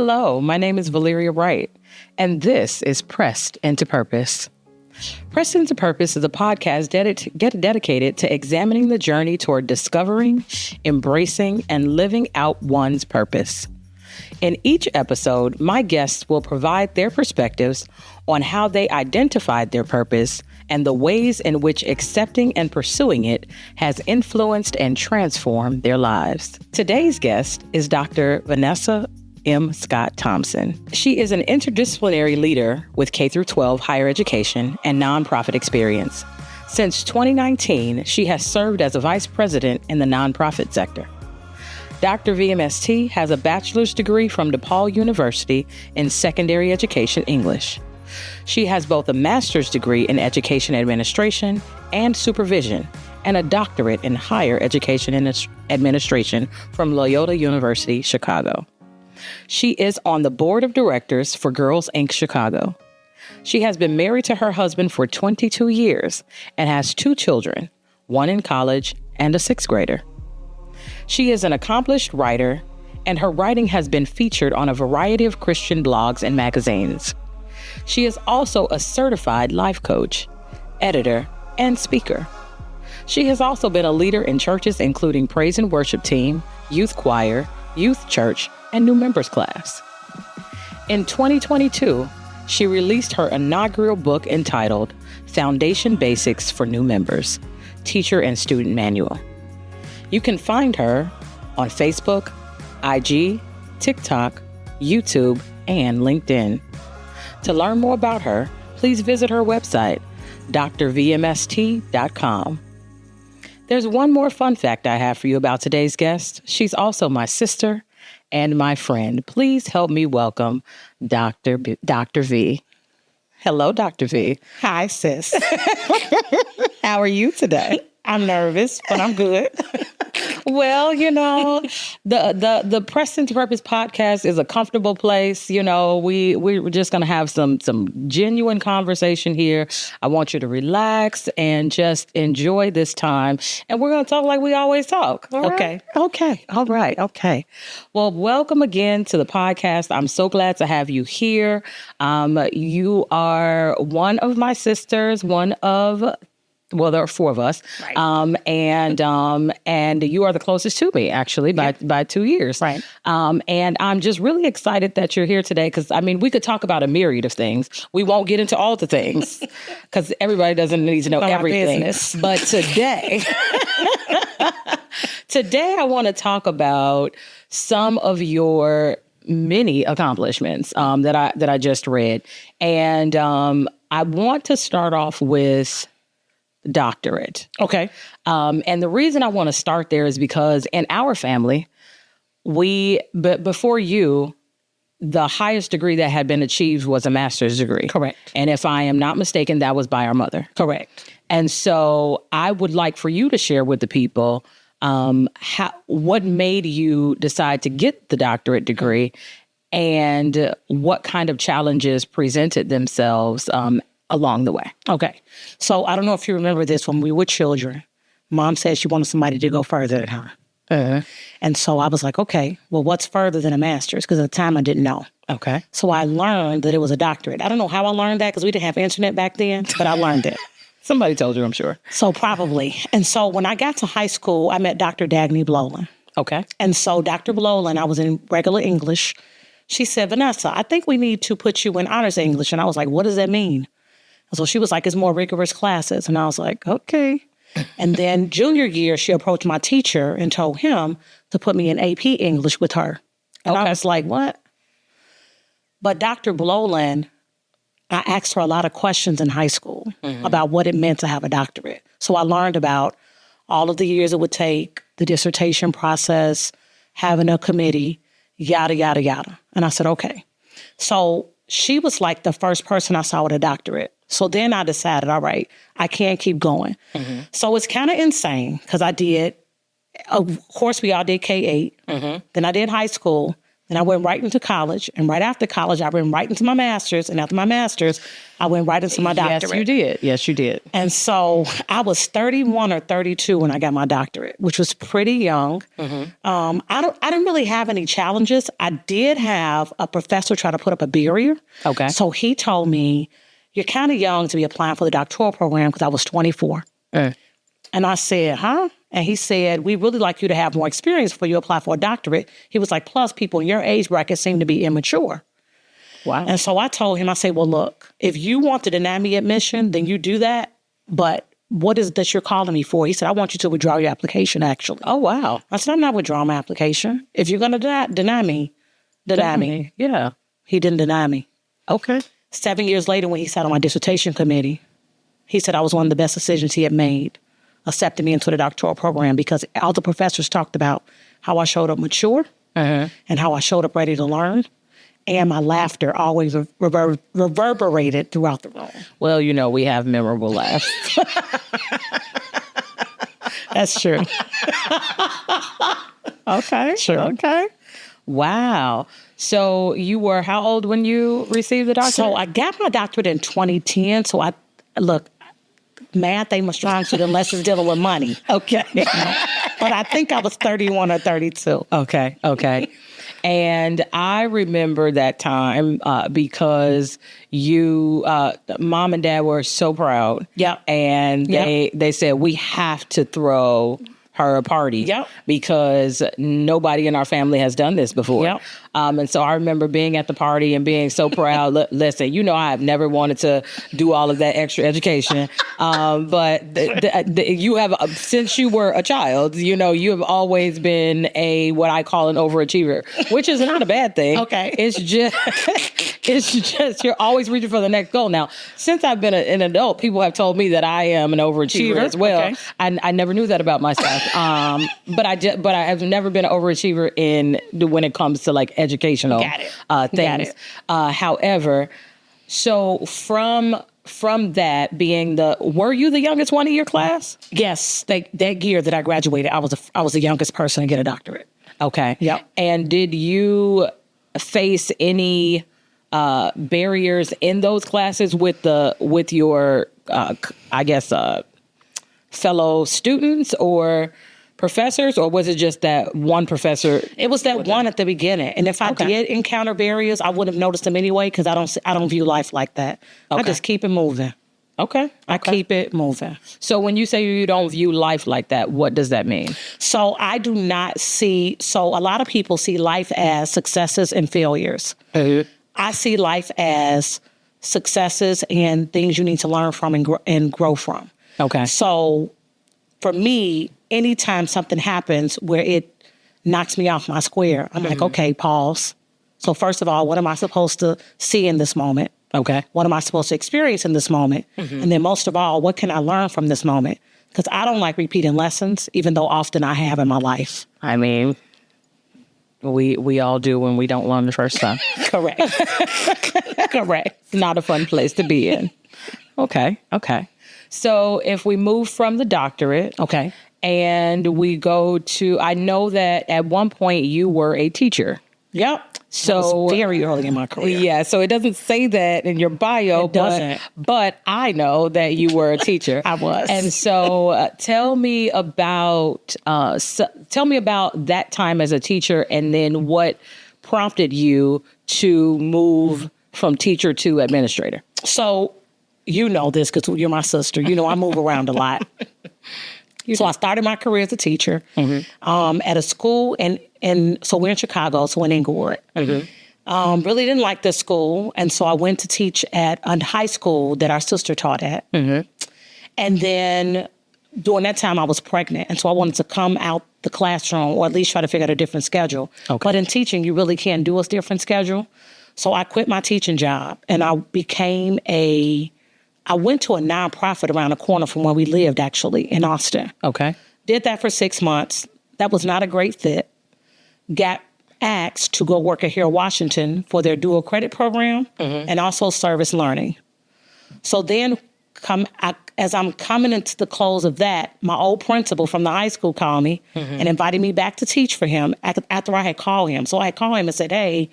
Hello, my name is Valeria Wright, and this is Pressed into Purpose. Pressed into Purpose is a podcast dedicated to examining the journey toward discovering, embracing, and living out one's purpose. In each episode, my guests will provide their perspectives on how they identified their purpose and the ways in which accepting and pursuing it has influenced and transformed their lives. Today's guest is Dr. Vanessa Scott-Thompson. She is an interdisciplinary leader with K-12 higher education and nonprofit experience. Since 2019, she has served as a vice president in the nonprofit sector. Dr. VMST has a bachelor's degree from DePaul University in secondary education English. She has both a master's degree in education administration and supervision and a doctorate in higher education administration from Loyola University, Chicago. She is on the board of directors for Girls Inc. Chicago. She has been married to her husband for 22 years and has 2 children, 1 in college and a 6th grader. She is an accomplished writer, and her writing has been featured on a variety of Christian blogs and magazines. She is also a certified life coach, editor, and speaker. She has also been a leader in churches including praise and worship team, youth choir, youth church, and new members class. In 2022, she released her inaugural book entitled Foundation Basics for New Members, Teacher and Student Manual. You can find her on Facebook, IG, TikTok, YouTube, and LinkedIn. To learn more about her, please visit her website, drvmst.com. There's one more fun fact I have for you about today's guest. She's also my sister and my friend. Please help me welcome Dr. V. Hello, Dr. V. Hi, sis. How are you today? I'm nervous, but I'm good. Well, you know, the Pressed into Purpose podcast is a comfortable place. You know, we're just going to have some genuine conversation here. I want you to relax and just enjoy this time. And we're going to talk like we always talk. Okay. Okay. All right. Okay. Well, welcome again to the podcast. I'm so glad to have you here. You are one of my sisters, well, there are 4 of us, right. And you are the closest to me, actually, by 2 years. Right. And I'm just really excited that you're here today because, I mean, we could talk about a myriad of things. We won't get into all the things because everybody doesn't need to know everything. But today, I want to talk about some of your many accomplishments that I just read, and I want to start off with doctorate. Okay. And the reason I want to start there is because in our family, but before you, the highest degree that had been achieved was a master's degree. Correct. And if I am not mistaken, that was by our mother. Correct. And so I would like for you to share with the people what made you decide to get the doctorate degree and what kind of challenges presented themselves along the way. Okay. So I don't know if you remember this when we were children. Mom said she wanted somebody to go further than her. Uh-huh. And so I was like, okay, well, what's further than a master's? Because at the time I didn't know. Okay. So I learned that it was a doctorate. I don't know how I learned that because we didn't have internet back then, but I learned it. Somebody told you, I'm sure. So probably. And so when I got to high school, I met Dr. Dagny Blowland. Okay. And so Dr. Blowland, I was in regular English. She said, Vanessa, I think we need to put you in honors English. And I was like, what does that mean? So she was like, it's more rigorous classes. And I was like, okay. And then junior year, she approached my teacher and told him to put me in AP English with her. And I was like, what? But Dr. Blowland, I asked her a lot of questions in high school about what it meant to have a doctorate. So I learned about all of the years it would take, the dissertation process, having a committee, yada, yada, yada. And I said, okay. So she was like the first person I saw with a doctorate. So then I decided, all right, I can't keep going. Mm-hmm. So it's kind of insane because of course we all did K-8. Mm-hmm. Then I did high school. And I went right into college. And right after college, I went right into my master's. And after my master's, I went right into my doctorate. Yes, you did. Yes, you did. And so I was 31 or 32 when I got my doctorate, which was pretty young. I didn't really have any challenges. I did have a professor try to put up a barrier. Okay. So he told me, you're kind of young to be applying for the doctoral program, because I was 24. And I said, huh? And he said, we really like you to have more experience before you apply for a doctorate. He was like, plus people in your age bracket seem to be immature. Wow. And so I told him, I said, well, look, if you want to deny me admission, then you do that. But what is that you're calling me for? He said, I want you to withdraw your application, actually. Oh, wow. I said, I'm not withdrawing my application. If you're going to deny me, deny me. Yeah. He didn't deny me. Okay. 7 years later, when he sat on my dissertation committee, he said I was one of the best decisions he had made, accepting me into the doctoral program, because all the professors talked about how I showed up mature and how I showed up ready to learn. And my laughter always reverberated throughout the room. Well, we have memorable laughs. That's true. Okay. Sure. Okay. Wow. So you were how old when you received the doctorate? So I got my doctorate in 2010. So math ain't my strong suit unless it's dealing with money. Okay. But I think I was 31 or 32. Okay. And I remember that time because you, mom and dad were so proud. Yep. And they said, we have to throw her a party. Yep. Because nobody in our family has done this before. Yep. And so I remember being at the party and being so proud. Listen, I have never wanted to do all of that extra education. But you have, since you were a child, you have always been what I call an overachiever, which is not a bad thing. Okay. It's just, you're always reaching for the next goal. Now, since I've been an adult, people have told me that I am an overachiever as well. Okay. I never knew that about myself. But I have never been an overachiever when it comes to like educational things. Got it. However, so from that being were you the youngest one in your class? Yes, that year that I graduated, I was the youngest person to get a doctorate. Okay. Yep. And did you face any barriers in those classes with your fellow students or professors, or was it just that one professor? It was that one at the beginning. And if I did encounter barriers, I wouldn't have noticed them anyway, because I don't view life like that. I just keep it moving. Okay. I keep it moving. So when you say you don't view life like that, what does that mean? So I do not see, a lot of people see life as successes and failures. I see life as successes and things you need to learn from and grow from. Okay. So for me, anytime something happens where it knocks me off my square, I'm like, okay, pause. So first of all, what am I supposed to see in this moment? Okay. What am I supposed to experience in this moment? And then most of all, what can I learn from this moment? Because I don't like repeating lessons, even though often I have in my life. I mean, we all do when we don't learn the first time. Correct. It's not a fun place to be in. Okay. So if we move from the doctorate, and we go to, I know that at one point you were a teacher. Yep. So that was very early in my career. Yeah. So it doesn't say that in your bio. It doesn't. But I know that you were a teacher. I was. And so tell me about that time as a teacher, and then what prompted you to move from teacher to administrator. So you know this because you're my sister. I move around a lot. So I started my career as a teacher at a school, and so we're in Chicago, so in Inglewood. Really didn't like this school, and so I went to teach at a high school that our sister taught at. And then during that time, I was pregnant, and so I wanted to come out the classroom, or at least try to figure out a different schedule. But in teaching, you really can't do a different schedule. So I quit my teaching job, and I went to a nonprofit around the corner from where we lived, actually, in Austin. Okay. Did that for 6 months. That was not a great fit. Got asked to go work at Washington for their dual credit program and also service learning. So then as I'm coming into the close of that, my old principal from the high school called me and invited me back to teach for him after I had called him. So I had called him and said, hey,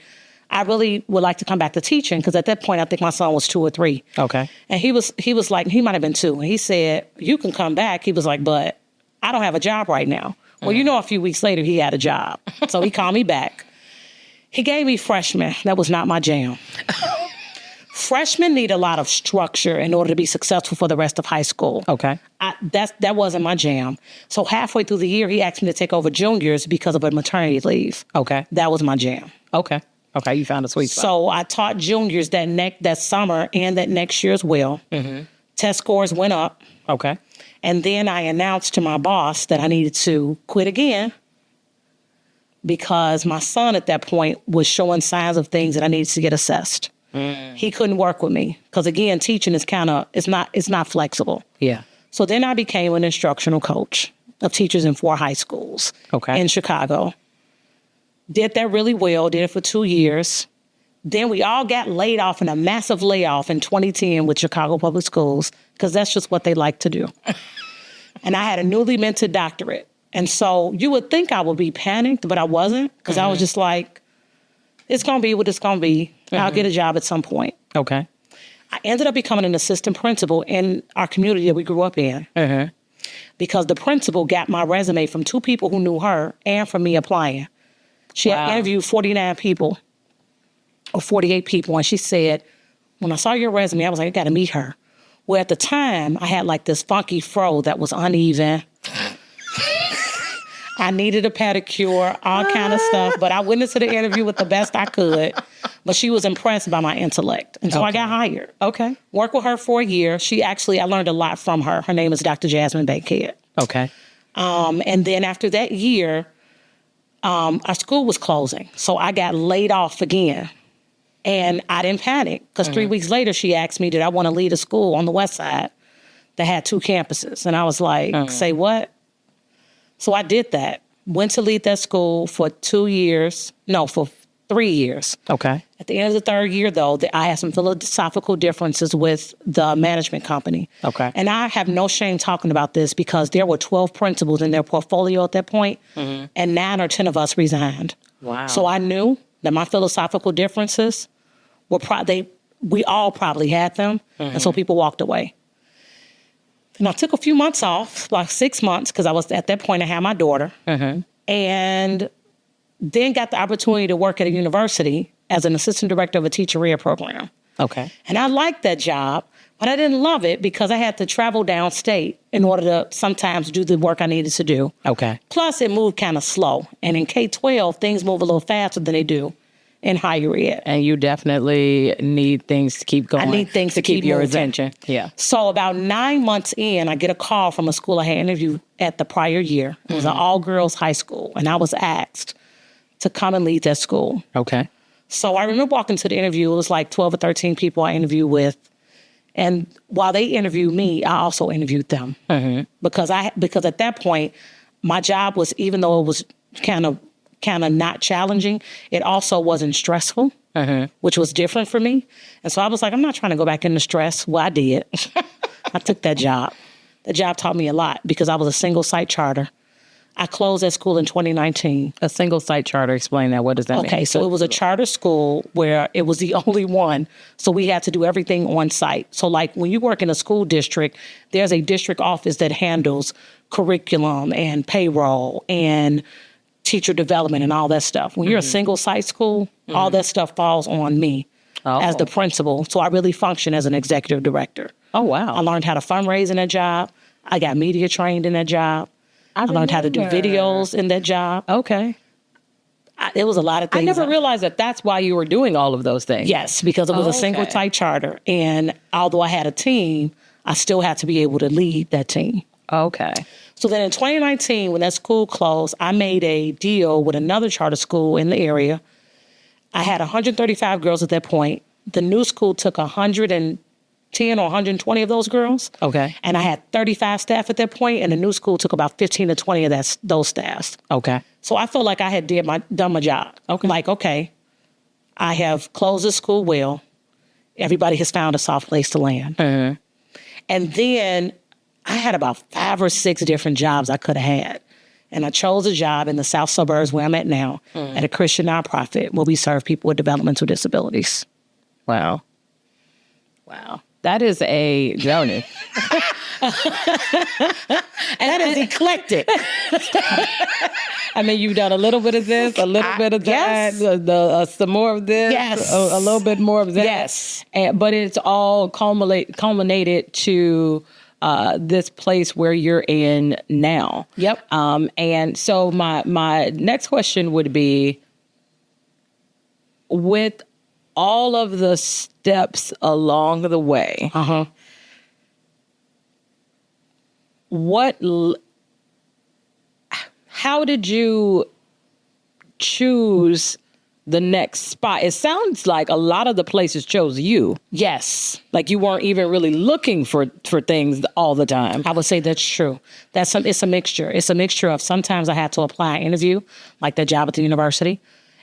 I really would like to come back to teaching, because at that point, I think my son was 2 or 3. Okay. And he was like, he might have been 2. And he said, you can come back. He was like, but I don't have a job right now. Well, a few weeks later, he had a job. So he called me back. He gave me freshman. That was not my jam. Freshmen need a lot of structure in order to be successful for the rest of high school. Okay. That wasn't my jam. So halfway through the year, he asked me to take over juniors because of a maternity leave. Okay. That was my jam. Okay. Okay, you found a sweet spot. So I taught juniors that summer and that next year as well. Test scores went up. Okay. And then I announced to my boss that I needed to quit again, because my son at that point was showing signs of things that I needed to get assessed. He couldn't work with me because, again, teaching is it's not flexible. Yeah. So then I became an instructional coach of teachers in 4 high schools in Chicago. Did that really well, did it for 2 years. Then we all got laid off in a massive layoff in 2010 with Chicago Public Schools, because that's just what they like to do. And I had a newly minted doctorate. And so you would think I would be panicked, but I wasn't, because I was just like, it's going to be what it's going to be. I'll get a job at some point. Okay. I ended up becoming an assistant principal in our community that we grew up in, because the principal got my resume from 2 people who knew her and from me applying. She had interviewed 49 people or 48 people, and she said, when I saw your resume, I was like, I got to meet her. Well, at the time, I had like this funky fro that was uneven. I needed a pedicure, all kind of stuff, but I went into the interview with the best I could. But she was impressed by my intellect, and so I got hired. Okay. Worked with her for a year. I learned a lot from her. Her name is Dr. Jasmine Bankhead. Okay. And then after that year, our school was closing. So I got laid off again. And I didn't panic, because 3 weeks later, she asked me, did I want to lead a school on the west side that had 2 campuses? And I was like, say what? So I did that. Went to lead that school for 3 years. Okay. At the end of the 3rd year, though, I had some philosophical differences with the management company. Okay. And I have no shame talking about this, because there were 12 principals in their portfolio at that point, and 9 or 10 of us resigned. Wow. So I knew that my philosophical differences were we all probably had them, and so people walked away. And I took a few months off, like 6 months, because I was at that point I had my daughter, and then got the opportunity to work at a university as an assistant director of a teacher career program. Okay. And I liked that job, but I didn't love it, because I had to travel downstate in order to sometimes do the work I needed to do. Okay. Plus, it moved kind of slow. And in K-12, things move a little faster than they do in higher ed. And you definitely need things to keep going. I need things to keep your moving. attention. Yeah. So about 9 months in, I get a call from a school I had interviewed at the prior year. It was an all-girls high school, and I was asked to come and lead that school. Okay. So I remember walking to the interview. It was like 12 or 13 people I interviewed with. And while they interviewed me, I also interviewed them. Because at that point, my job was, even though it was kind of not challenging, it also wasn't stressful, which was different for me. And so I was like, I'm not trying to go back into stress. Well, I did. I took that job. The job taught me a lot, because I was a single site charter. I closed that school in 2019. A single site charter, explain that. What does that mean? Okay, so it was a charter school where it was the only one. So we had to do everything on site. So like when you work in a school district, there's a district office that handles curriculum and payroll and teacher development and all that stuff. When you're a single site school, all that stuff falls on me as the principal. So I really function as an executive director. Oh, wow. I learned how to fundraise in that job. I got media trained in that job. I learned how to do videos in that job. Okay. It was a lot of things. I never realized that that's why you were doing all of those things. Yes, because it was a single site charter. And although I had a team, I still had to be able to lead that team. Okay. So then in 2019, when that school closed, I made a deal with another charter school in the area. I had 135 girls at that point. The new school took 110 or 120 of those girls. Okay. And I had 35 staff at that point, and the new school took about 15 to 20 of those staffs. Okay. So I felt like I had done my job. Okay. Like, okay, I have closed this school well. Everybody has found a soft place to land. And then I had about 5 or 6 different jobs I could have had. And I chose a job in the south suburbs where I'm at now at a Christian nonprofit where we serve people with developmental disabilities. Wow. Wow. That is a journey. And that is eclectic. I mean, you've done a little bit of this, a little bit of that, yes. some more of this, Yes. a little bit more of that. Yes. But it's all culminated to this place where you're in now. Yep. And so my next question would be, with all of the steps along the way, how did you choose the next spot? It sounds like a lot of the places chose you. Yes. Like you weren't even really looking for things all the time. I would say that's true. It's a mixture. It's a mixture of sometimes I had to apply an interview, like that job at the university.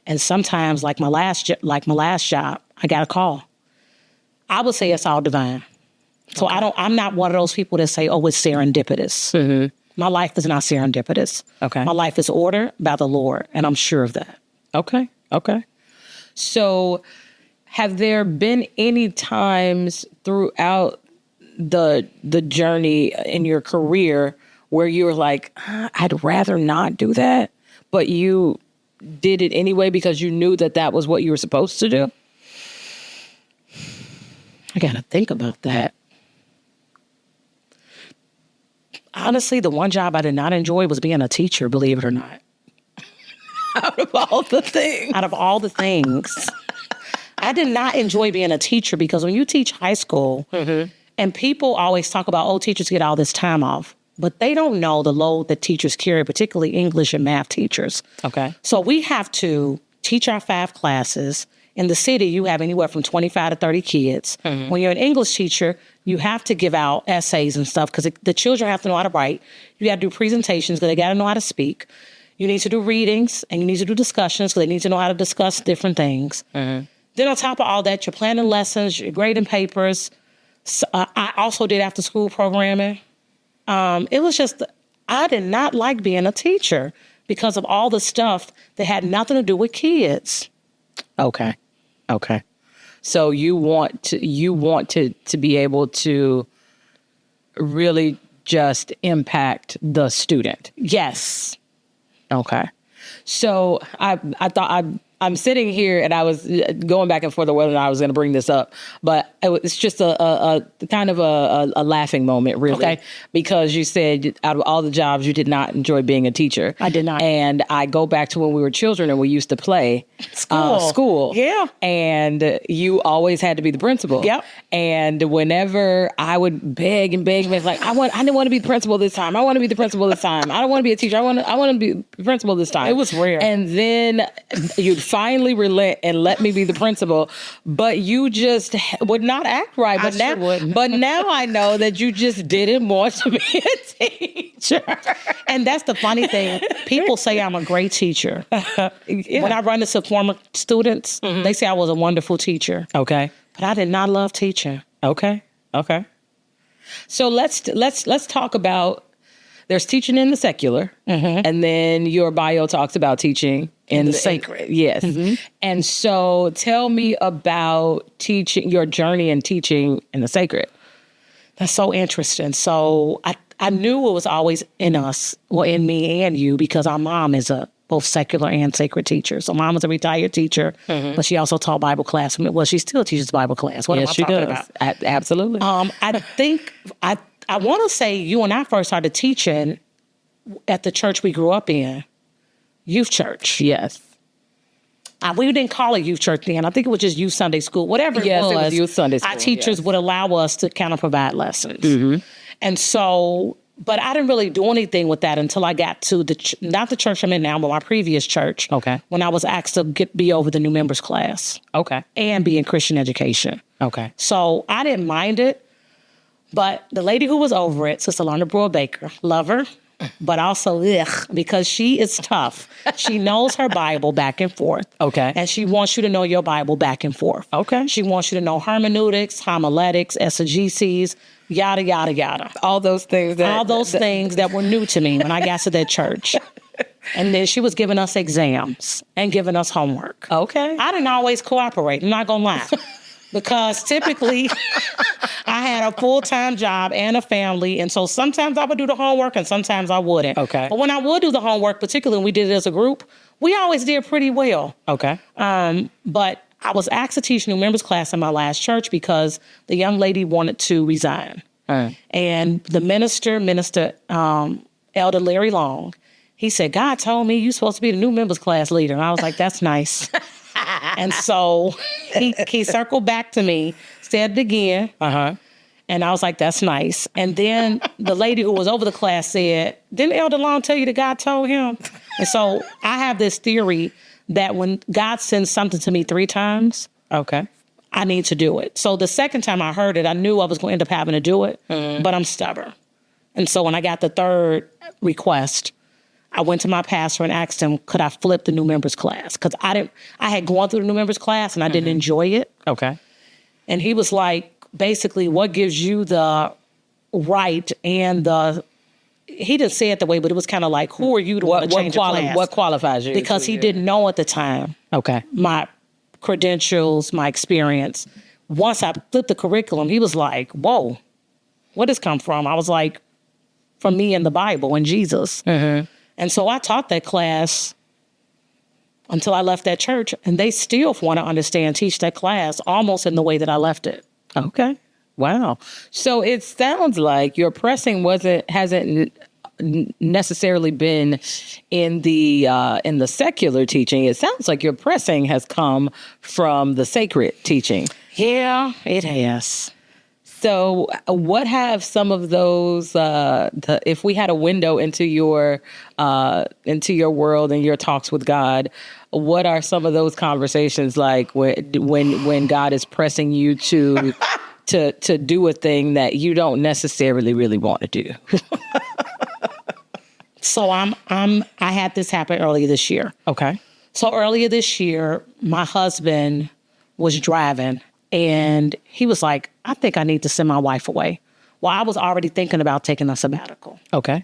And sometimes, like my last job, I got a call. I would say it's all divine. So I'm not one of those people that say, oh, it's serendipitous. Mm-hmm. My life is not serendipitous. Okay. My life is ordered by the Lord, and I'm sure of that. Okay. So have there been any times throughout the journey in your career where you were like, I'd rather not do that, but you did it anyway because you knew that was what you were supposed to do? I got to think about that. Honestly, the one job I did not enjoy was being a teacher, believe it or not. Out of all the things. I did not enjoy being a teacher because when you teach high school, and people always talk about, oh, teachers get all this time off, but they don't know the load that teachers carry, particularly English and math teachers. Okay. So we have to teach our 5 classes. In the city, you have anywhere from 25 to 30 kids. Mm-hmm. When you're an English teacher, you have to give out essays and stuff because the children have to know how to write. You got to do presentations because they got to know how to speak. You need to do readings and you need to do discussions because they need to know how to discuss different things. Mm-hmm. Then on top of all that, you're planning lessons, you're grading papers. So, I also did after school programming. It was just, I did not like being a teacher because of all the stuff that had nothing to do with kids. Okay. So you want to be able to really just impact the student. Yes. Okay. So I thought I'm sitting here and I was going back and forth on whether or not I was going to bring this up, but it's just a kind of a laughing moment, really, okay. Because you said out of all the jobs, you did not enjoy being a teacher. I did not. And I go back to when we were children and we used to play school. Yeah. And you always had to be the principal. Yep. And whenever I would beg, like, I didn't want to be the principal this time. I want to be the principal this time. I don't want to be a teacher. I want to be the principal this time. It was rare. And then you'd finally relent and let me be the principal, but you just would not act right. But now I know that you just didn't want to be a teacher. And that's the funny thing. People say I'm a great teacher. Yeah. When I run into former students, they say I was a wonderful teacher. Okay. But I did not love teaching. Okay. So let's talk about, there's teaching in the secular, and then your bio talks about teaching in the sacred. Yes. Mm-hmm. And so tell me about teaching, your journey in teaching in the sacred. That's so interesting. So I knew it was always in us, well, in me and you, because our mom is both secular and sacred teacher. So mom was a retired teacher, but she also taught Bible class. Well, she still teaches Bible class. What am I talking about? Absolutely. I think I want to say you and I first started teaching at the church we grew up in, youth church. Yes. We didn't call it youth church then. I think it was just youth Sunday school, whatever it was. Yes, it was youth Sunday school. Our teachers would allow us to kind of provide lessons. Mm-hmm. And so, but I didn't really do anything with that until I got to not the church I'm in now, but my previous church. Okay. When I was asked to be over the new members class. Okay. And be in Christian education. Okay. So I didn't mind it, but the lady who was over it, Sister Lorna Brewer Baker, love her. But also, because she is tough. She knows her Bible back and forth. Okay. And she wants you to know your Bible back and forth. Okay. She wants you to know hermeneutics, homiletics, exegeses, yada, yada, yada. All those things that were new to me when I got to that church. And then she was giving us exams and giving us homework. Okay. I didn't always cooperate, I'm not going to lie. Because typically I had a full-time job and a family. And so sometimes I would do the homework and sometimes I wouldn't. Okay. But when I would do the homework, particularly when we did it as a group, we always did pretty well. Okay. But I was asked to teach new members class in my last church because the young lady wanted to resign. And the minister, Elder Larry Long, he said, God told me you're supposed to be the new members class leader. And I was like, that's nice. And so he circled back to me, said it again. And I was like, that's nice. And then the lady who was over the class said, didn't Elder Long tell you that God told him? And so I have this theory that when God sends something to me 3 times, I need to do it. So the second time I heard it, I knew I was going to end up having to do it, but I'm stubborn. And so when I got the 3rd request, I went to my pastor and asked him, could I flip the new members class? Because I had gone through the new members class and I didn't enjoy it. Okay. And he was like, basically, what gives you the right and he didn't say it the way, but it was kind of like, who are you to want to change the class? What qualifies you? Because he didn't know at the time. Okay. My credentials, my experience. Once I flipped the curriculum, he was like, whoa, where does this come from? I was like, from me and the Bible and Jesus. And so I taught that class until I left that church, and they still want to teach that class almost in the way that I left it. Okay. Wow. So it sounds like your pressing hasn't necessarily been in the secular teaching. It sounds like your pressing has come from the sacred teaching. Yeah, it has. So what have some of those, if we had a window into your world and your talks with God, what are some of those conversations like when God is pressing you to do a thing that you don't necessarily really want to do? So I had this happen earlier this year. Okay. So earlier this year, my husband was driving and he was like, I think I need to send my wife away. Well, I was already thinking about taking a sabbatical. Okay.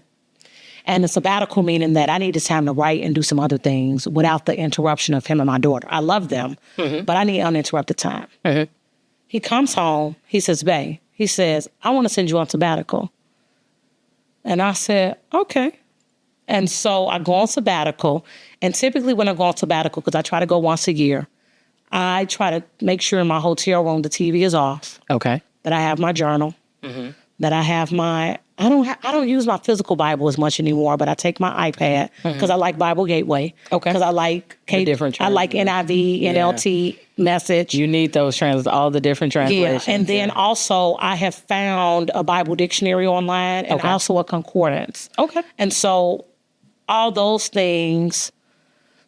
And the sabbatical meaning that I needed time to write and do some other things without the interruption of him and my daughter. I love them, but I need uninterrupted time. He comes home. He says, Bae, he says, I want to send you on sabbatical. And I said, okay. And so I go on sabbatical. And typically when I go on sabbatical, because I try to go once a year, I try to make sure in my hotel room the TV is off. Okay. That I have my journal. That I have I don't use my physical Bible as much anymore, but I take my iPad because I like Bible Gateway. Okay. Because I like different I like NIV, NLT, Message. You need those all the different translations. Yeah. And then also I have found a Bible dictionary online and also a concordance. Okay. And so all those things.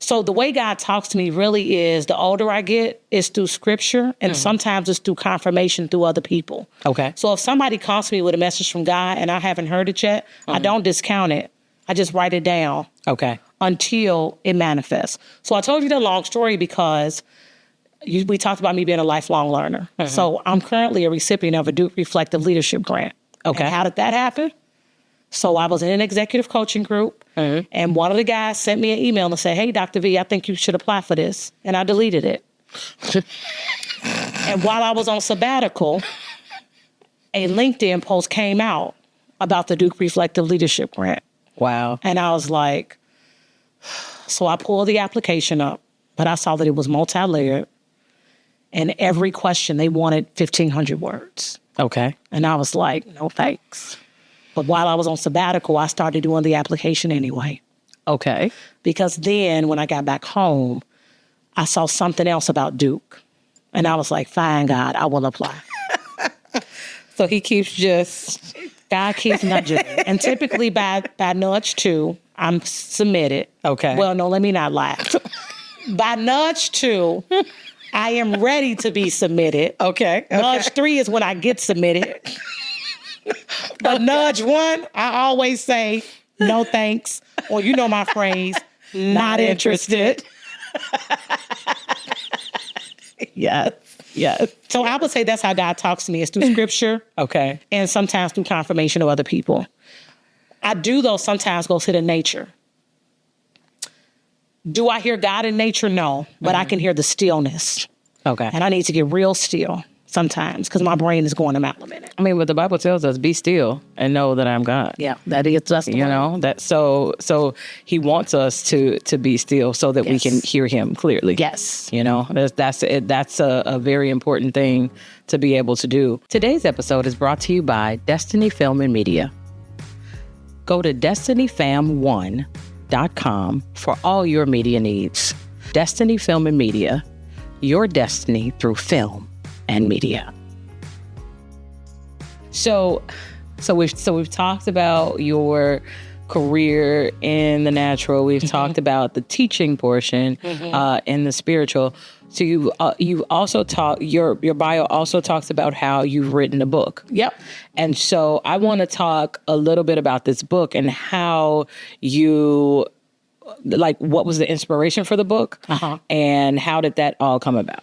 So the way God talks to me really is the older I get is through scripture and sometimes it's through confirmation through other people. Okay. So if somebody comes to me with a message from God and I haven't heard it yet, I don't discount it. I just write it down. Okay. Until it manifests. So I told you the long story because we talked about me being a lifelong learner. So I'm currently a recipient of a Duke Reflective Leadership Grant. Okay. And how did that happen? So I was in an executive coaching group, and one of the guys sent me an email and said, hey, Dr. V, I think you should apply for this. And I deleted it. And while I was on sabbatical, a LinkedIn post came out about the Duke Reflective Leadership Grant. Wow. And I was like, so I pulled the application up, but I saw that it was multi-layered. And every question, they wanted 1,500 words. Okay. And I was like, no thanks. But while I was on sabbatical, I started doing the application anyway. Okay. Because then when I got back home, I saw something else about Duke. And I was like, fine, God, I will apply. So he keeps God keeps nudging me. And typically by nudge 2, I'm submitted. Okay. Well, no, let me not lie. By nudge 2, I am ready to be submitted. Okay. Nudge 3 is when I get submitted. But nudge 1, I always say, no thanks. Or you know my phrase, not interested. Yes. Yeah. So I would say that's how God talks to me, is through scripture. Okay. And sometimes through confirmation of other people. I do, though, sometimes go sit in nature. Do I hear God in nature? No, but I can hear the stillness. Okay. And I need to get real still sometimes because my brain is going a mile a minute. I mean, but the Bible tells us, be still and know that I'm God. Yeah, that's the You word. know, that so he wants us to be still so that we can hear him clearly. Yes. You know, that's a very important thing to be able to do. Today's episode is brought to you by Destiny Film and Media. Go to destinyfam1.com for all your media needs. Destiny Film and Media, your destiny through film and media. So we've talked about your career in the natural. We've talked about the teaching portion in the spiritual. So you also talk, your bio also talks about how you've written a book. Yep. And so I want to talk a little bit about this book and how you, like, what was the inspiration for the book and how did that all come about?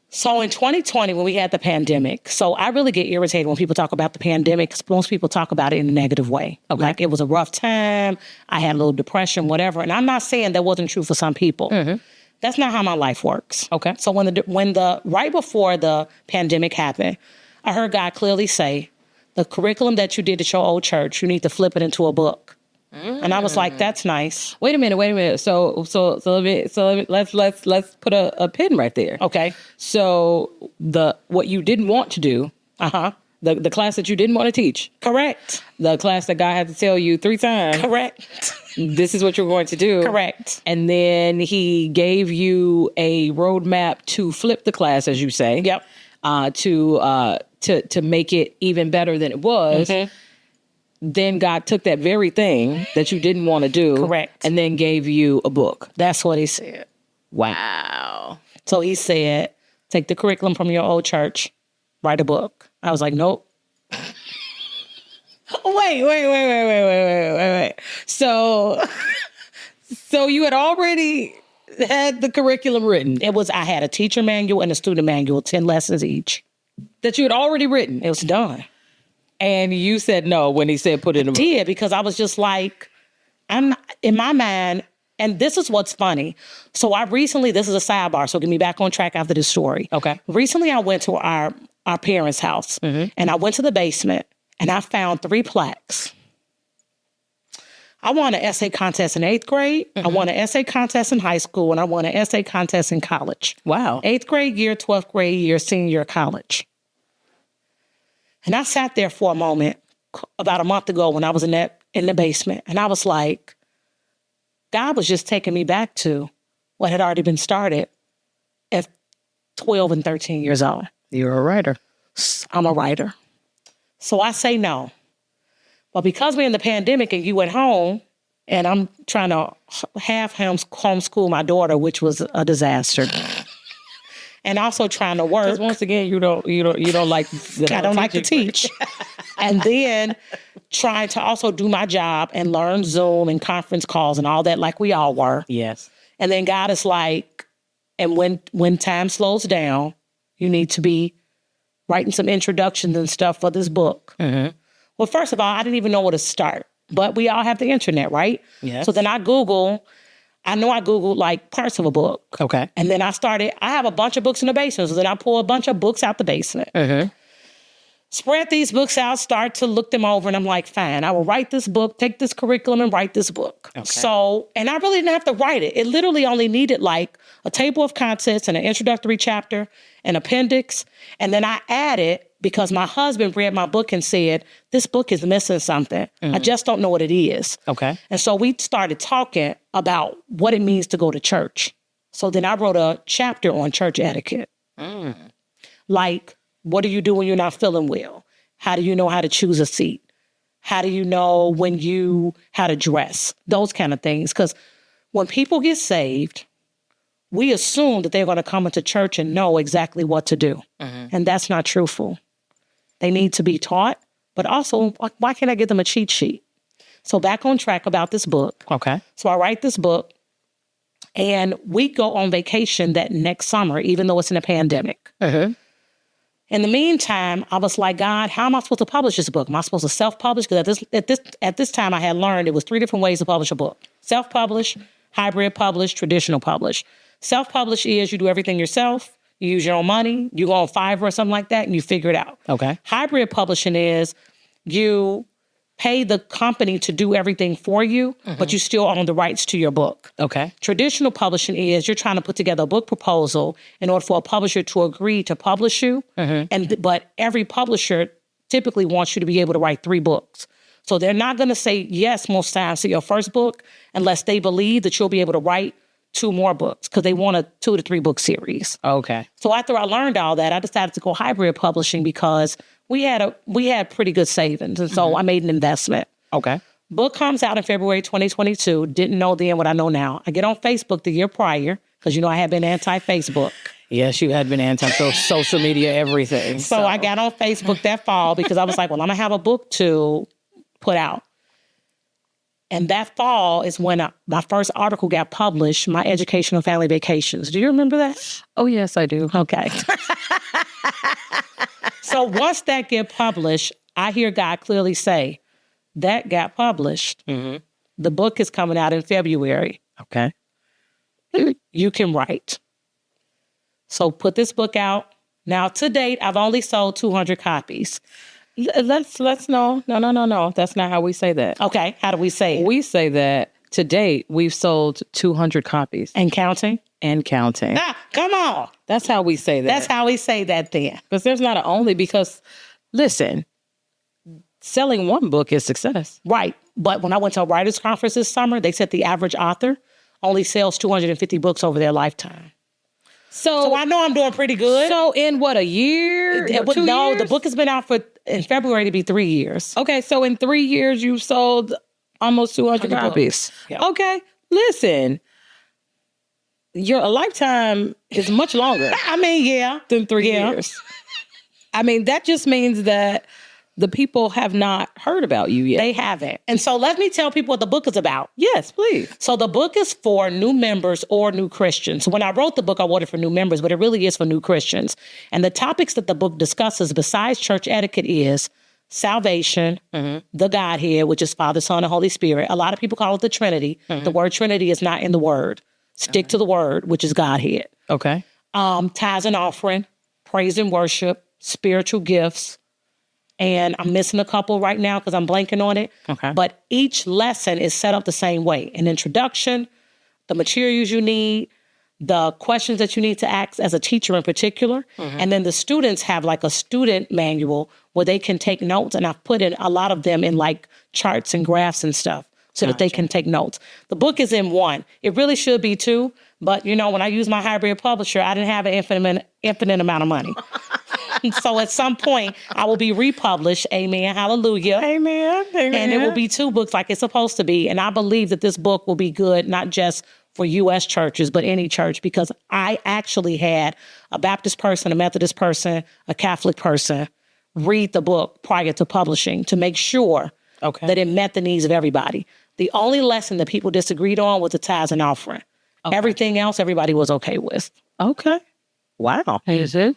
So in 2020, when we had the pandemic, so I really get irritated when people talk about the pandemic because most people talk about it in a negative way. Okay. Like it was a rough time. I had a little depression, whatever. And I'm not saying that wasn't true for some people. Mm-hmm. That's not how my life works. Okay. So when the right before the pandemic happened, I heard God clearly say, the curriculum that you did at your old church, you need to flip it into a book. And I was like, that's nice. Wait a minute. So let's put a pin right there. Okay. So what you didn't want to do, the class that you didn't want to teach. Correct. The class that God had to tell you 3 times. Correct. This is what you're going to do. Correct. And then he gave you a roadmap to flip the class, as you say. Yep. To make it even better than it was. Mm-hmm. Then God took that very thing that you didn't want to do. Correct. And then gave you a book. That's what he said. Wow. So he said, take the curriculum from your old church, write a book. I was like, nope. Wait. So you had already had the curriculum written. I had a teacher manual and a student manual, 10 lessons each. That you had already written. It was done. And you said no when he said put it in a book. I did, because I was just like, I'm not, in my mind, and this is what's funny. So this is a sidebar, so get me back on track after this story. Okay. Recently I went to our parents' house, and I went to the basement, and I found 3 plaques. I won an essay contest in 8th grade, I won an essay contest in high school, and I won an essay contest in college. Wow. 8th grade year, 12th grade year, senior year of college. And I sat there for a moment about a month ago when I was in the basement, and I was like, God was just taking me back to what had already been started at 12 and 13 years old. You're a writer. I'm a writer. So I say no. But because we're in the pandemic and you went home, and I'm trying to homeschool my daughter, which was a disaster. And also trying to work. Because once again, you don't like. I don't like to teach. And then trying to also do my job and learn Zoom and conference calls and all that, like we all were. Yes. And then God is like, and when time slows down, you need to be writing some introductions and stuff for this book. Mm-hmm. Well, first of all, I didn't even know where to start. But we all have the internet, right? Yes. So then I Googled like parts of a book. Okay. And then I have a bunch of books in the basement. So then I pull a bunch of books out the basement. Mm-hmm. Spread these books out, start to look them over. And I'm like, fine, I will write this book, take this curriculum and write this book. Okay. So, and I really didn't have to write it. It literally only needed like a table of contents and an introductory chapter, an appendix. And then I added, because my husband read my book and said, this book is missing something. I just don't know what it is. Okay. And so we started talking about what it means to go to church. So then I wrote a chapter on church etiquette. Like, what do you do when you're not feeling well? How do you know how to choose a seat? How do you know how to dress? Those kind of things. Because when people get saved, we assume that they're going to come into church and know exactly what to do. And that's not truthful. They need to be taught, but also, why can't I give them a cheat sheet? So back on track about this book. Okay. So I write this book, And we go on vacation that next summer, even though it's in a pandemic. Uh-huh. In the meantime, I was like, God, how am I supposed to publish this book? Am I supposed to self-publish? Because at this time, I had learned it was 3 different ways to publish a book. Self-publish, hybrid publish, traditional publish. Self-publish is you do everything yourself. You use your own money. You go on Fiverr or something like that, and you figure it out. Okay. Hybrid publishing is you pay the company to do everything for you, but you still own the rights to your book. Okay. Traditional publishing is you're trying to put together a book proposal in order for a publisher to agree to publish you. But every publisher typically wants you to be able to write 3 books. So they're not going to say yes most times to your first book unless they believe that you'll be able to write 2 more books because they want a 2 to 3 book series. Okay. So after I learned all that, I decided to go hybrid publishing because we had pretty good savings. And so I made an investment. Okay. Book comes out in February 2022. Didn't know then what I know now. I get on Facebook the year prior because, I had been anti-Facebook. Yes, you had been anti-social media, everything. So I got on Facebook that fall because I was like, well, I'm going to have a book to put out. And that fall is when my first article got published, My Educational Family Vacations. Do you remember that? Oh, yes, I do. Okay. So once that get published, I hear God clearly say, that got published. The book is coming out in February. Okay. You can write. So put this book out. Now, to date, I've only sold 200 copies. Let's no. That's not how we say that. Okay, how do we say it? We say that to date, we've sold 200 copies. And counting? And counting. Come on. That's how we say that. That's how we say that then. Because there's not an only, because, listen, selling one book is success. Right. But when I went to a writer's conference this summer, they said the average author only sells 250 books over their lifetime. So I know I'm doing pretty good. So in what, a year? 2 years? The book has been out in February to be 3 years. Okay, so in 3 years, you've sold almost 200 copies. Yep. Okay, listen, your lifetime is much longer. I mean, yeah. Than 3 years. I mean, that just means that the people have not heard about you yet. They haven't. And so let me tell people what the book is about. Yes, please. So the book is for new members or new Christians. So when I wrote the book, I wrote it for new members, but it really is for new Christians. And the topics that the book discusses besides church etiquette is salvation, the Godhead, which is Father, Son, and Holy Spirit. A lot of people call it the Trinity. The word Trinity is not in the word. Stick to the word, which is Godhead. Okay. Tithes and offering, praise and worship, spiritual gifts. And I'm missing a couple right now because I'm blanking on it. Okay. But each lesson is set up the same way. An introduction, the materials you need, the questions that you need to ask as a teacher in particular. And then the students have like a student manual where they can take notes. And I've put in a lot of them in like charts and graphs and stuff so that they can take notes. The book is in 1. It really should be 2. But, when I use my hybrid publisher, I didn't have an infinite amount of money. So at some point, I will be republished. Amen. Hallelujah. Amen. Amen. And it will be 2 books like it's supposed to be. And I believe that this book will be good, not just for U.S. churches, but any church, because I actually had a Baptist person, a Methodist person, a Catholic person read the book prior to publishing to make sure that it met the needs of everybody. The only lesson that people disagreed on was the tithes and offering. Everything else, everybody was okay with. Okay. Wow. Is it?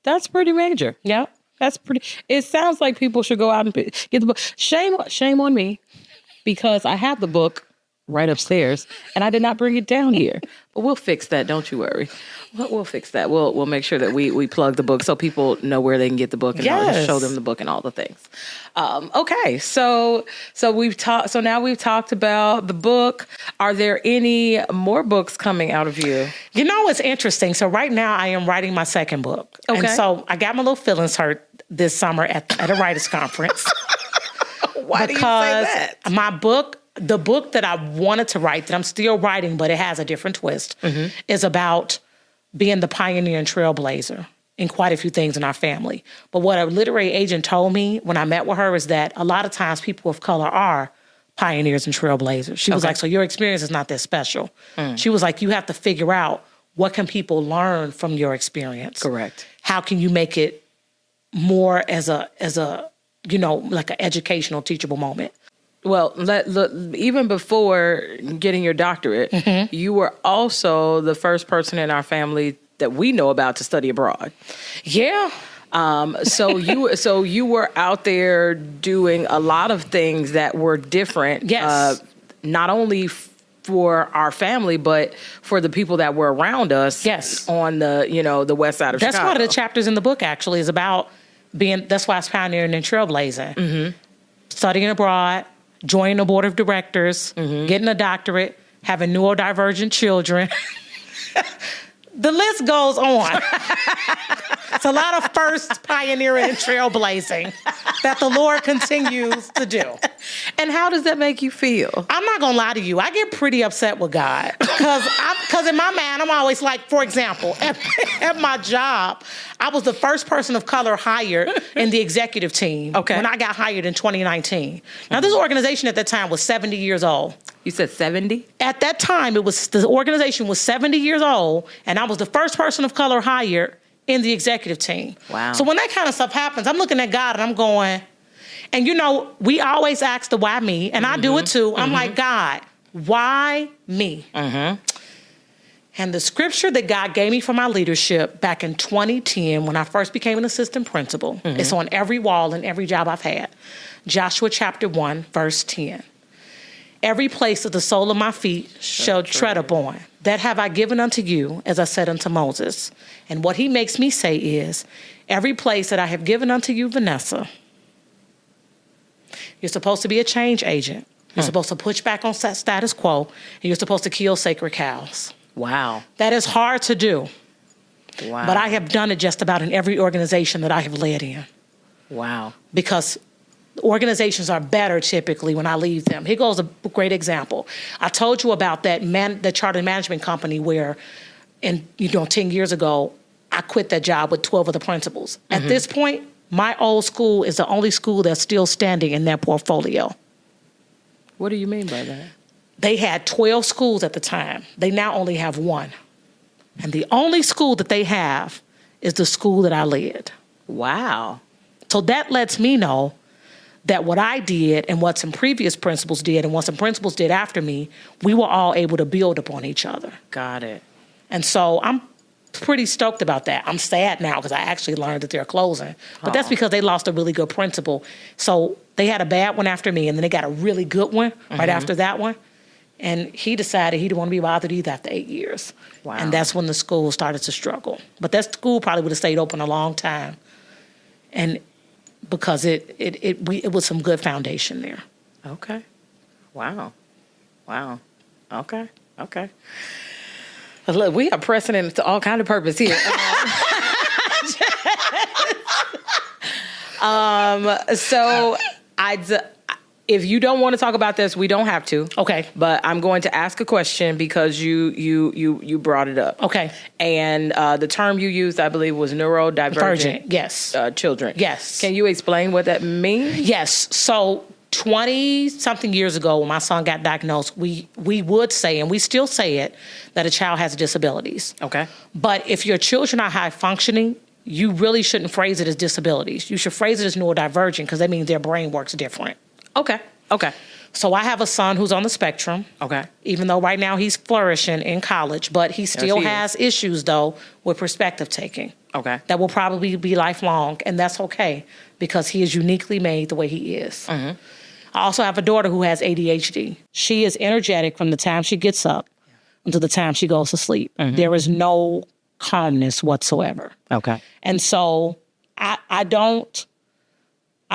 That's pretty major. Yep. That's pretty. It sounds like people should go out and get the book. Shame on me, because I have the book right upstairs and I did not bring it down here. But we'll fix that. Don't you worry. We'll fix that. We'll make sure that we plug the book so people know where they can get the book and show them the book and all the things. Okay. So we've talked. So now we've talked about the book. Are there any more books coming out of you? It's interesting. So right now I am writing my second book. Okay. And so I got my little feelings hurt this summer at a writer's conference. Why do you say that? My book, the book that I wanted to write, that I'm still writing, but it has a different twist, is about being the pioneer and trailblazer in quite a few things in our family. But what a literary agent told me when I met with her is that a lot of times people of color are pioneers and trailblazers. She was like, so your experience is not that special. She was like, you have to figure out what can people learn from your experience. Correct. How can you make it more as a like an educational, teachable moment? Well, even before getting your doctorate, you were also the first person in our family that we know about to study abroad. Yeah. So you were out there doing a lot of things that were different. Yes. Not only for our family, but for the people that were around us. Yes. On the west side of Chicago. That's one of the chapters in the book, actually, is about that's why it's pioneering and trailblazing. Studying abroad, joining the board of directors, getting a doctorate, having neurodivergent children. The list goes on. It's a lot of firsts, pioneering, and trailblazing that the Lord continues to do. And how does that make you feel? I'm not going to lie to you. I get pretty upset with God. Because in my mind, I'm always like, for example, at my job, I was the first person of color hired in the executive team when I got hired in 2019. Now, this organization at that time was 70 years old. You said 70? At that time, the organization was 70 years old, and I was the first person of color hired in the executive team. Wow. So when that kind of stuff happens, I'm looking at God and I'm going, and we always ask the why me, and I do it too. I'm like, God, why me? And the scripture that God gave me for my leadership back in 2010, when I first became an assistant principal, it's on every wall and every job I've had. Joshua chapter 1, verse 10. Every place that the sole of my feet shall tread upon, that have I given unto you, as I said unto Moses. And what he makes me say is, every place that I have given unto you, Vanessa, you're supposed to be a change agent. You're supposed to push back on status quo, and you're supposed to kill sacred cows. Wow. That is hard to do. Wow. But I have done it just about in every organization that I have led in. Wow. Because organizations are better typically when I leave them. Here goes a great example. I told you about the charter management company where, 10 years ago, I quit that job with 12 of the principals. At this point, my old school is the only school that's still standing in their portfolio. What do you mean by that? They had 12 schools at the time. They now only have one. And the only school that they have is the school that I led. Wow. So that lets me know that what I did and what some previous principals did and what some principals did after me, we were all able to build upon each other. Got it. And so I'm pretty stoked about that. I'm sad now because I actually learned that they're closing. But that's because they lost a really good principal. So they had a bad one after me, and then they got a really good one right after that one. And he decided he didn't want to be bothered either after 8 years. Wow. And that's when the school started to struggle. But that school probably would have stayed open a long time. And because it was some good foundation there. Okay. Wow. Okay. Look, we are precedent to all kind of purpose here. So if you don't want to talk about this, we don't have to. Okay. But I'm going to ask a question because you brought it up. Okay. And the term you used, I believe, was neurodivergent. Yes. Children. Yes. Can you explain what that means? Yes. So 20-something years ago, when my son got diagnosed, we would say, and we still say it, that a child has disabilities. Okay. But if your children are high functioning, you really shouldn't phrase it as disabilities. You should phrase it as neurodivergent because that means their brain works different. Okay. So I have a son who's on the spectrum. Okay. Even though right now he's flourishing in college, but he still has issues, though, with perspective taking. Okay. That will probably be lifelong, and that's okay because he is uniquely made the way he is. I also have a daughter who has ADHD. She is energetic from the time she gets up until the time she goes to sleep. There is no calmness whatsoever. Okay. And so I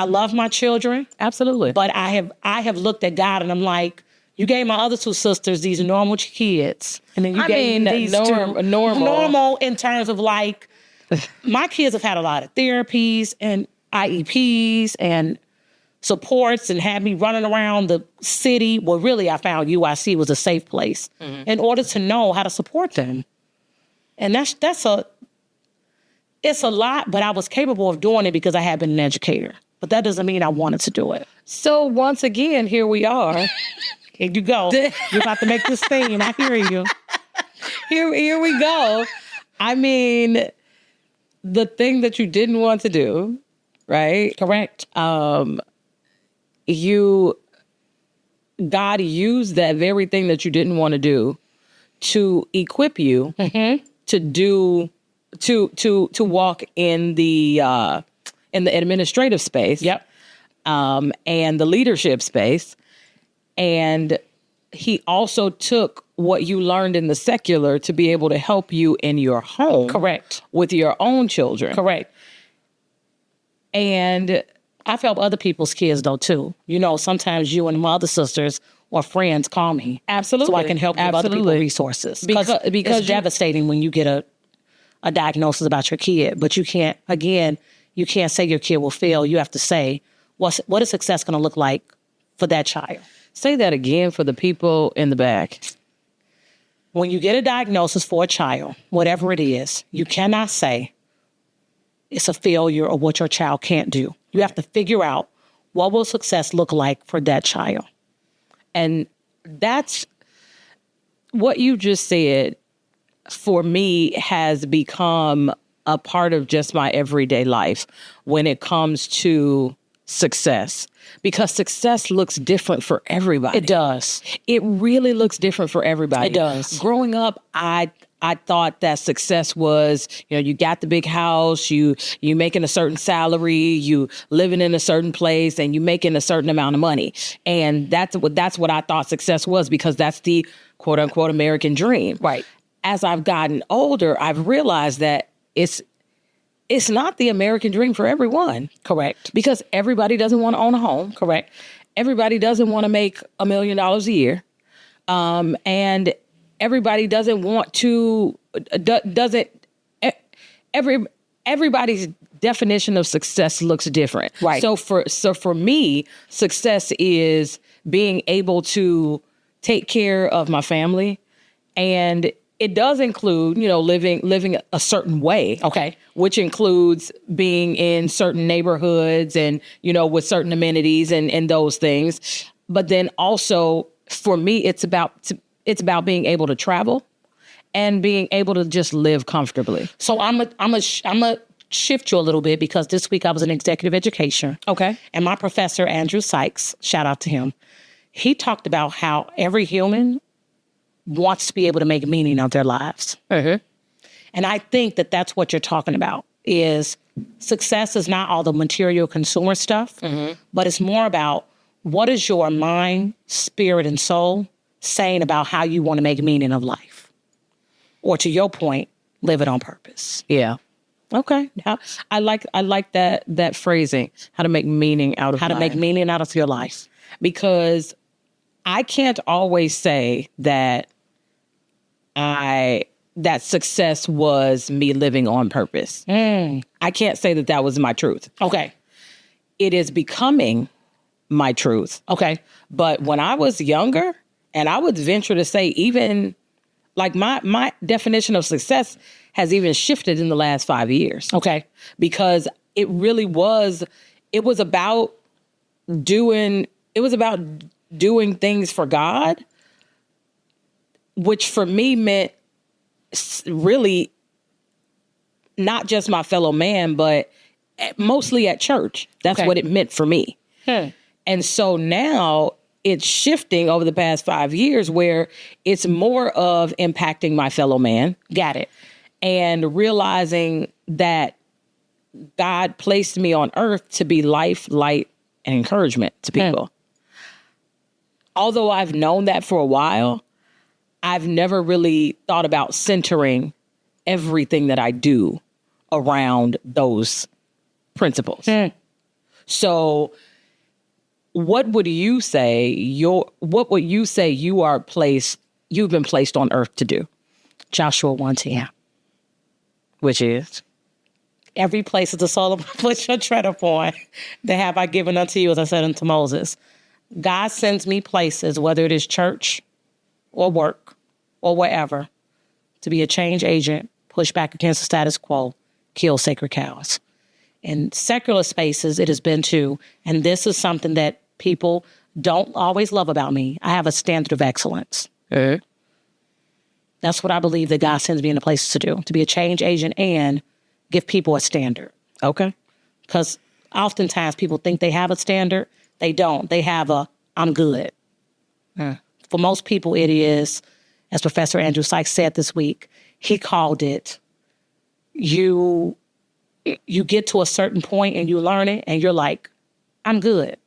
love my children. Absolutely. But I have looked at God and I'm like, you gave my other two sisters these normal kids. And then you gave me these normal in terms of like, my kids have had a lot of therapies and IEPs and supports and had me running around the city. Well, really, I found UIC was a safe place in order to know how to support them. And it's a lot, but I was capable of doing it because I had been an educator. But that doesn't mean I wanted to do it. So once again, here we are. Here you go. You're about to make this theme. I hear you. Here we go. I mean, the thing that you didn't want to do, right? Correct. You God used that very thing that you didn't want to do to equip you to do to walk in the administrative space. Yep. And the leadership space. And he also took what you learned in the secular to be able to help you in your home. Correct. With your own children. Correct. And I've helped other people's kids, though, too. You know, sometimes you and my other sisters or friends call me. Absolutely. So I can help give other people resources. Because it's devastating when you get a diagnosis about your kid. But you can't say your kid will fail. You have to say, what is success going to look like for that child? Say that again for the people in the back. When you get a diagnosis for a child, whatever it is, you cannot say it's a failure or what your child can't do. You have to figure out what will success look like for that child. And that's what you just said, for me, has become a part of just my everyday life when it comes to success, because success looks different for everybody. It does. It really looks different for everybody. It does. Growing up, I thought that success was, you got the big house, you making a certain salary, you living in a certain place, and you making a certain amount of money. And that's what I thought success was, because that's the quote unquote American dream. Right. As I've gotten older, I've realized that it's not the American dream for everyone. Correct. Because everybody doesn't want to own a home. Correct. Everybody doesn't want to make $1 million a year. And everybody doesn't want to, everybody's definition of success looks different. Right. So for me, success is being able to take care of my family, and it does include, living a certain way. Okay. Which includes being in certain neighborhoods and, with certain amenities and those things. But then also for me, it's about being able to travel and being able to just live comfortably. So I'm a shift you a little bit, because this week I was in executive education. Okay. And my professor, Andrew Sykes, shout out to him, he talked about how every human wants to be able to make meaning of their lives. Mm-hmm. And I think that that's what you're talking about, is success is not all the material consumer stuff, but it's more about what is your mind, spirit, and soul saying about how you want to make meaning of life. Or to your point, live it on purpose. Yeah. Okay. I like that phrasing, how to make meaning out of how to make meaning out of your life. Because I can't always say that that success was me living on purpose. I can't say that was my truth. Okay. It is becoming my truth. Okay. But when I was younger, and I would venture to say even like my definition of success has even shifted in the last 5 years. Okay. Because it really was about doing things for God, which for me meant really not just my fellow man, but mostly at church. That's what it meant for me. And so now it's shifting over the past 5 years where it's more of impacting my fellow man. Got it. And realizing that God placed me on earth to be life, light, and encouragement to people. Although I've known that for a while, I've never really thought about centering everything that I do around those principles. So what would you say you've been placed on earth to do? Joshua 1:10. Which is? Every place is the sole of my foot shall tread upon, that have I given unto you, as I said unto Moses. God sends me places, whether it is church or work or wherever, to be a change agent, push back against the status quo, kill sacred cows. In secular spaces, it has been too, and this is something that people don't always love about me. I have a standard of excellence. That's what I believe that God sends me into places to do, to be a change agent and give people a standard. Okay. Because oftentimes people think they have a standard. They don't. They have I'm good. For most people, it is, as Professor Andrew Sykes said this week, he called it, you get to a certain point and you learn it and you're like, I'm good.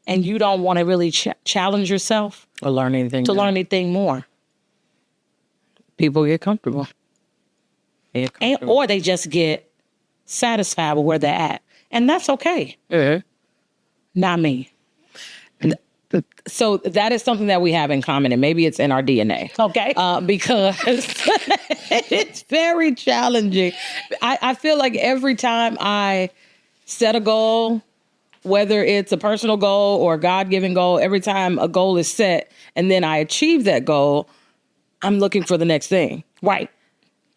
And you don't want to really challenge yourself Or learn anything. learn anything more. People get comfortable. Or they just get satisfied with where they're at. And that's okay. Not me. So that is something that we have in common, and maybe it's in our DNA. Okay. Because it's very challenging. I feel like every time I set a goal, whether it's a personal goal or a God-given goal, every time a goal is set and then I achieve that goal, I'm looking for the next thing. Right.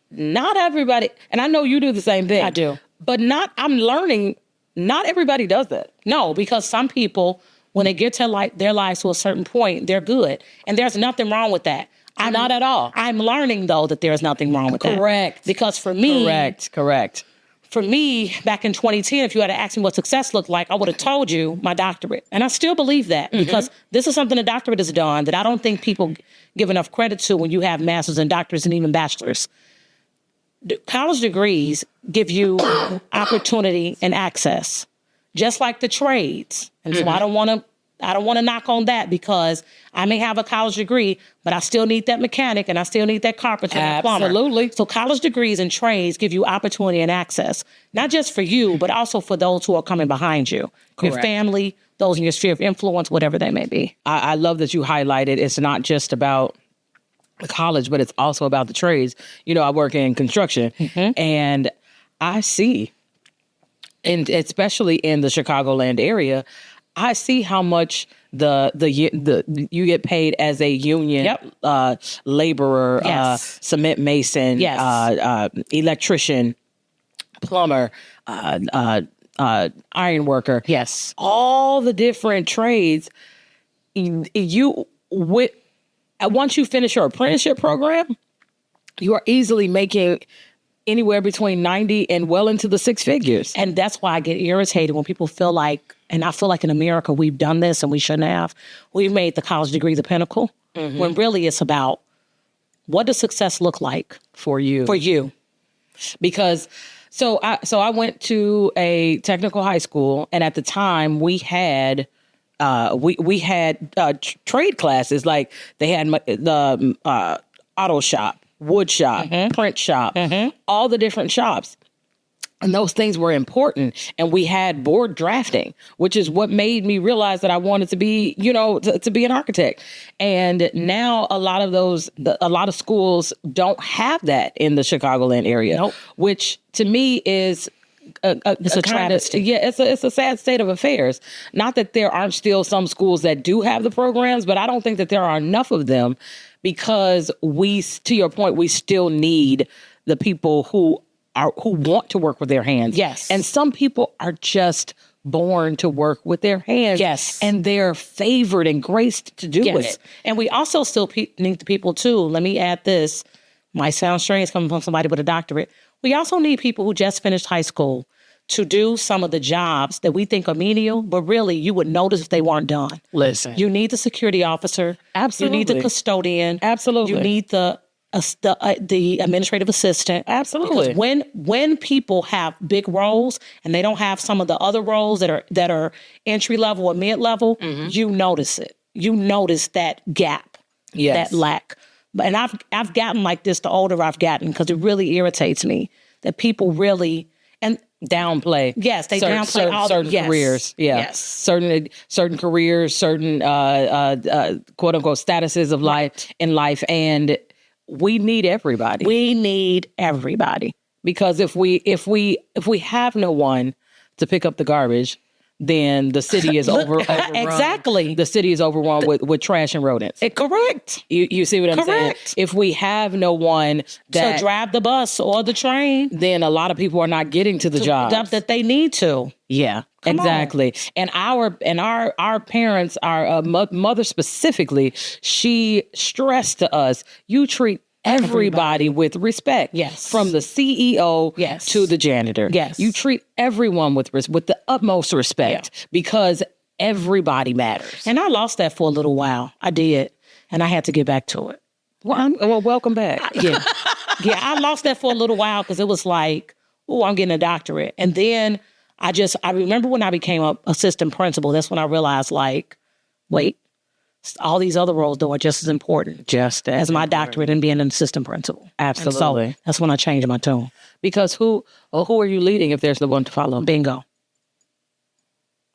Not everybody, and I know you do the same thing. I do. But I'm learning, not everybody does that. No, because some people, when they get to their lives to a certain point, they're good. And there's nothing wrong with that. Not at all. I'm learning, though, that there's nothing wrong with that. Correct. Because for me... Correct. For me, back in 2010, if you had asked me what success looked like, I would have told you my doctorate. And I still believe that because this is something a doctorate has done that I don't think people give enough credit to when you have masters and doctorates and even bachelors. College degrees give you opportunity and access, just like the trades. And so I don't want to knock on that because I may have a college degree, but I still need that mechanic and I still need that carpenter and plumber. Absolutely. So college degrees and trades give you opportunity and access, not just for you, but also for those who are coming behind you. Correct. Your family, those in your sphere of influence, whatever they may be. I love that you highlighted it's not just about college, but it's also about the trades. You know, I work in construction and I see, and especially in the Chicagoland area, I see how much the you get paid as a union laborer, cement mason, electrician, plumber, iron worker. Yes, all the different trades. Once you finish your apprenticeship program, you are easily making anywhere between 90 and well into the six figures. And that's why I get irritated when people feel like, and I feel like in America, we've done this and we shouldn't have. We've made the college degree the pinnacle, when really it's about what does success look like for you? For you. Because so I went to a technical high school, and at the time we had trade classes. Like they had the auto shop, wood shop, print shop, all the different shops. And those things were important. And we had board drafting, which is what made me realize that I wanted to be, to be an architect. And now a lot of schools don't have that in the Chicagoland area, which to me is it's a travesty. It's a sad state of affairs. Not that there aren't still some schools that do have the programs, but I don't think that there are enough of them because to your point, we still need the people who want to work with their hands. Yes. And some people are just born to work with their hands. Yes. And they're favored and graced to do it. And we also still need the people too. Let me add this. Might sound strange coming from somebody with a doctorate. We also need people who just finished high school to do some of the jobs that we think are menial, but really you would notice if they weren't done. Listen. You need the security officer. Absolutely. You need the custodian. Absolutely. You need the administrative assistant. Absolutely. Because when people have big roles and they don't have some of the other roles that are entry level or mid level, you notice it. You notice that gap, that lack. And I've gotten like this the older I've gotten because it really irritates me that people really and downplay. Yes, they downplay all certain careers. Yeah, yes. certain careers, certain quote unquote statuses of life in life, and we need everybody. We need everybody because if we have no one to pick up the garbage, then the city is overrun. Exactly. The city is overrun with trash and rodents. Correct. You see what I'm saying? If we have no one to drive the bus or the train, then a lot of people are not getting to the jobs that they need to. Yeah, exactly. And our parents, our mother specifically, she stressed to us, you treat everybody with respect. Yes. From the CEO to the janitor. Yes. You treat everyone with the utmost respect because Everybody matters. And I lost that for a little while. I did. And I had to get back to it. Well, welcome back. Yeah. I lost that for a little while because it was like, oh, I'm getting a doctorate. And then I remember when I became an assistant principal, that's when I realized, like, wait, all these other roles, though, are just as important as my doctorate and being an assistant principal. Absolutely. And so that's when I changed my tune. Because who are you leading if there's no one to follow? Bingo.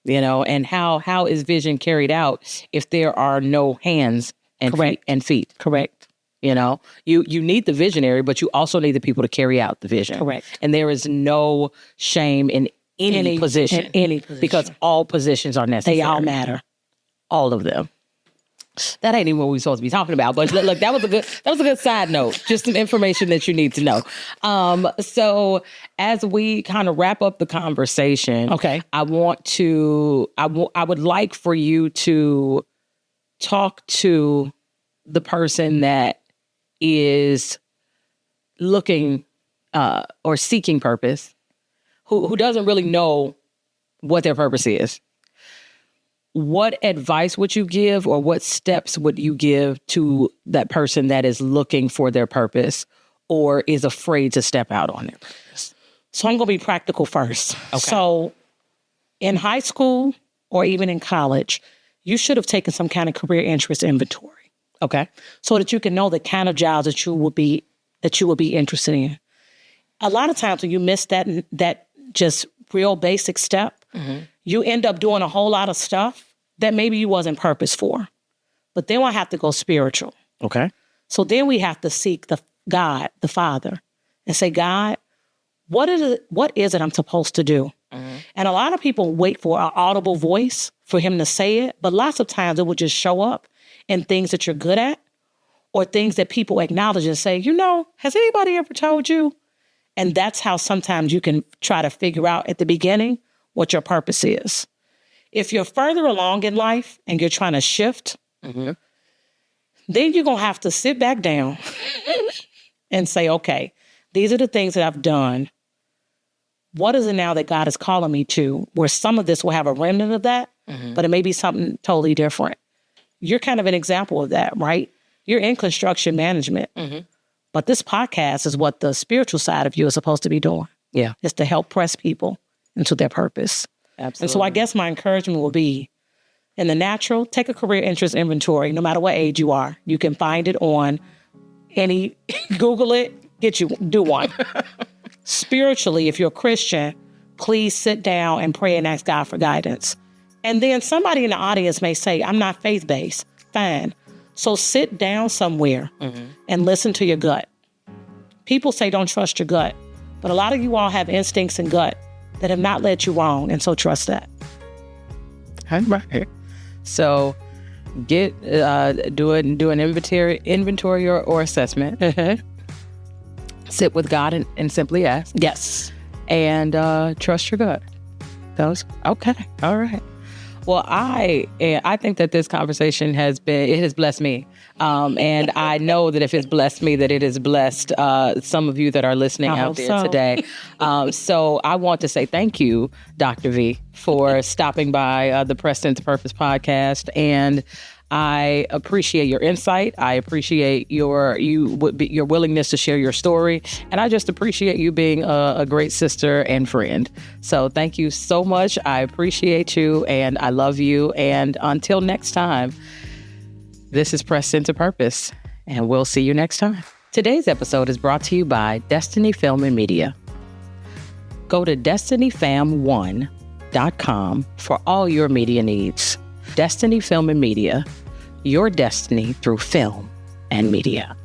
You know, and how is vision carried out if there are no hands and feet? Correct. You know, you need the visionary, but you also need the people to carry out the vision. Correct. And there is no shame in any position. In any position. Because all positions are necessary. They all matter. All of them. That ain't even what we're supposed to be talking about. But look, that was a good side note. Just some information that you need to know. So as we kind of wrap up the conversation, okay, I would like for you to talk to the person that is looking or seeking purpose, who doesn't really know what their purpose is. What advice would you give, or what steps would you give to that person that is looking for their purpose or is afraid to step out on their purpose? So I'm going to be practical first. Okay. So in high school or even in college, you should have taken some kind of career interest inventory. Okay. So that you can know the kind of jobs that you will be interested in. A lot of times when you miss that just real basic step, you end up doing a whole lot of stuff that maybe you wasn't purpose for. But then we'll have to go spiritual. Okay. So then we have to seek the God, the Father, and say, God, what is it I'm supposed to do? And a lot of people wait for an audible voice for him to say it, but lots of times it will just show up in things that you're good at or things that people acknowledge and say, you know, has anybody ever told you? And that's how sometimes you can try to figure out at the beginning what your purpose is. If you're further along in life and you're trying to shift, then you're going to have to sit back down and say, okay, these are the things that I've done. What is it now that God is calling me to, where some of this will have a remnant of that, but it may be something totally different. You're kind of an example of that, right? You're in construction management, but this podcast is what the spiritual side of you is supposed to be doing. Yeah. It's to help press people into their purpose. Absolutely. And so I guess my encouragement will be, in the natural, take a career interest inventory, no matter what age you are. You can find it on any, Google it, do one. Spiritually, if you're a Christian, please sit down and pray and ask God for guidance. And then somebody in the audience may say, I'm not faith-based. Fine. So sit down somewhere and listen to your gut. People say don't trust your gut, but a lot of you all have instincts and gut that have not led you wrong, and so trust that. Right. So do an inventory or assessment. Sit with God and simply ask. Yes. And trust your gut. Okay. All right. Well, I think that this conversation has blessed me. And I know that if it's blessed me, that it has blessed some of you that are listening out there today. So I want to say thank you, Dr. V, for stopping by the Pressed into Purpose podcast. And I appreciate your insight. I appreciate your willingness to share your story. And I just appreciate you being a great sister and friend. So thank you so much. I appreciate you and I love you. And until next time, this is Pressed into Purpose, and we'll see you next time. Today's episode is brought to you by Destiny Film and Media. Go to destinyfam1.com for all your media needs. Destiny Film and Media, your destiny through film and media.